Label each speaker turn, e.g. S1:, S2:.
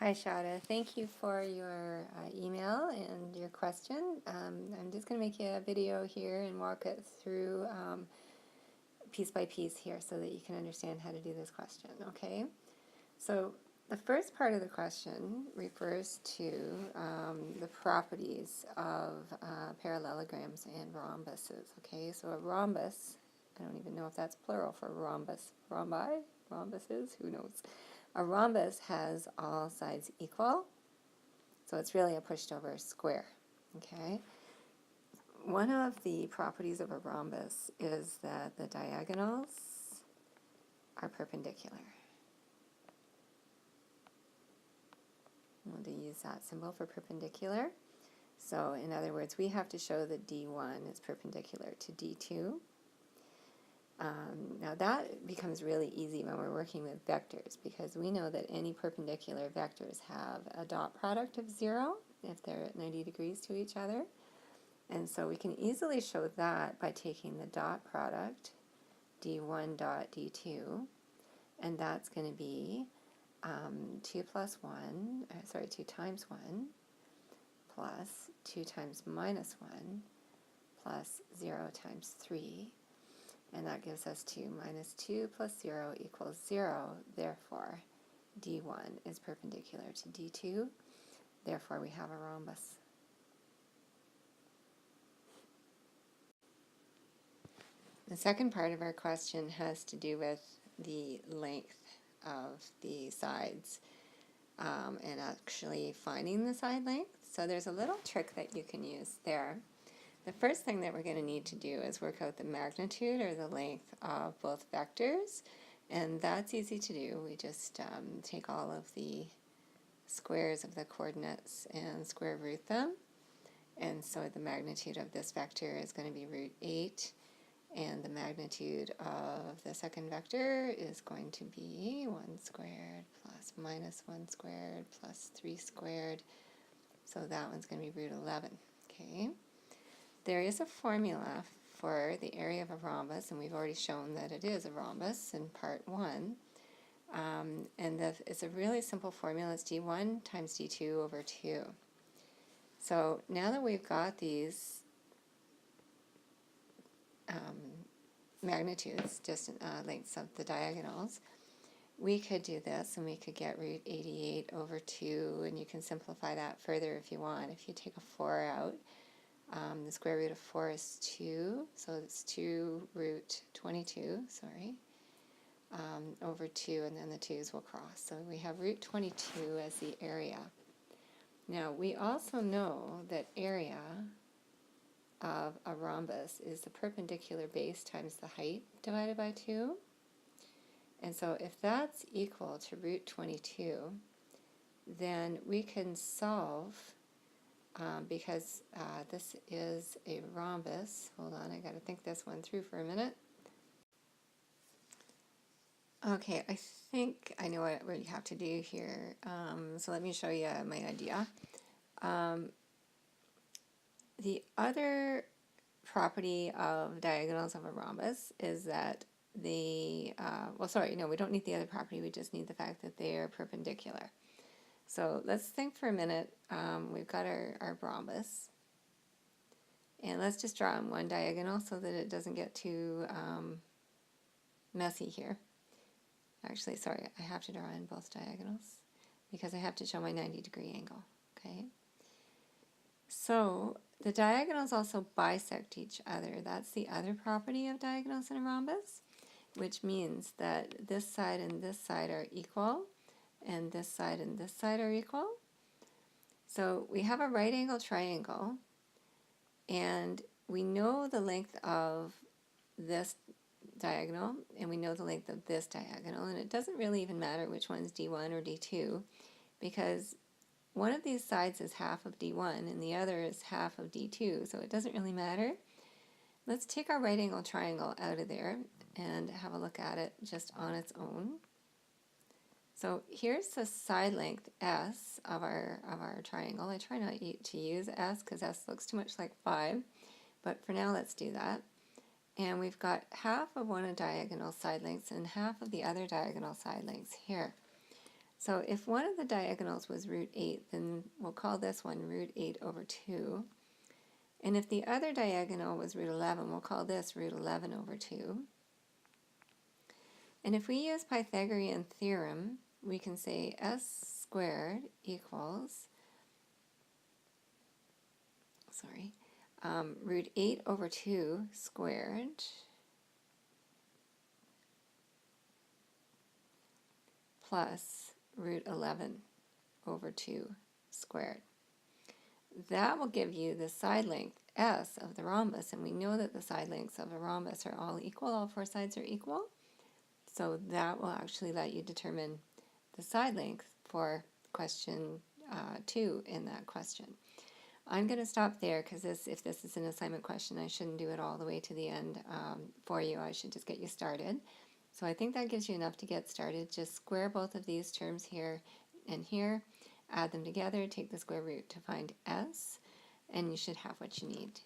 S1: Hi, Shada. Thank you for your email and your question. I'm just going to make you a video here and walk it through piece by piece here so that you can understand how to do this question, okay? So the first part of the question refers to the properties of parallelograms and rhombuses, okay? So a rhombus, I don't even know if that's plural for rhombus. Rhombi? Rhombuses? Who knows? A rhombus has all sides equal, so it's really a pushed over square, okay? One of the properties of a rhombus is that the diagonals are perpendicular. We'll use that symbol for perpendicular. So in other words, we have to show that D1 is perpendicular to D2. Now that becomes really easy when we're working with vectors, because we know that any perpendicular vectors have a dot product of 0 if they're at 90 degrees to each other. And so we can easily show that by taking the dot product, d1 dot d2, and that's going to be 2 times 1 plus 2 times minus 1 plus 0 times 3. And that gives us 2 minus 2 plus 0 equals 0. Therefore, D1 is perpendicular to D2. Therefore, we have a rhombus. The second part of our question has to do with the length of the sides and actually finding the side length. So there's a little trick that you can use there. The first thing that we're going to need to do is work out the magnitude or the length of both vectors, and that's easy to do. We just take all of the squares of the coordinates and square root them, and so the magnitude of this vector is going to be root 8, and the magnitude of the second vector is going to be 1 squared plus minus 1 squared plus 3 squared, so that one's going to be root 11, okay? There is a formula for the area of a rhombus, and we've already shown that it is a rhombus in part 1. It's a really simple formula. It's d1 times d2 over 2. So now that we've got these magnitudes, just lengths of the diagonals, we could do this, and we could get root 88 over 2, and you can simplify that further if you want. If you take a 4 out, the square root of 4 is 2, so it's 2 root 22, over 2, and then the 2's will cross. So we have root 22 as the area. Now, we also know that area of a rhombus is the perpendicular base times the height divided by 2. And so if that's equal to root 22, then we can solve because this is a rhombus. Hold on, I got to think this one through for a minute. Okay, I think I know what we have to do here. So let me show you my idea. The other property of diagonals of a rhombus is that we don't need the other property, we just need the fact that they are perpendicular. So let's think for a minute. We've got our rhombus, and let's just draw on one diagonal so that it doesn't get too messy here. Actually, sorry, I have to draw in both diagonals because I have to show my 90-degree angle, okay? So the diagonals also bisect each other. That's the other property of diagonals in a rhombus, which means that this side and this side are equal, and this side and this side are equal. So we have a right angle triangle, and we know the length of this diagonal, and we know the length of this diagonal, and it doesn't really even matter which one's D1 or D2, because one of these sides is half of D1 and the other is half of D2, so it doesn't really matter. Let's take our right angle triangle out of there and have a look at it just on its own. So here's the side length S of our triangle. I try not to use S because S looks too much like 5, but for now let's do that. And we've got half of one of diagonal side lengths and half of the other diagonal side lengths here. So if one of the diagonals was root 8, then we'll call this one root 8 over 2. And if the other diagonal was root 11, we'll call this root 11 over 2. And if we use Pythagorean theorem, we can say s squared equals, root 8 over 2 squared plus root 11 over 2 squared. That will give you the side length s of the rhombus, and we know that the side lengths of a rhombus are all equal, all four sides are equal. So that will actually let you determine the side length for question 2 in that question. I'm going to stop there because if this is an assignment question, I shouldn't do it all the way to the end for you. I should just get you started. So I think that gives you enough to get started. Just square both of these terms here and here, add them together, take the square root to find s, and you should have what you need.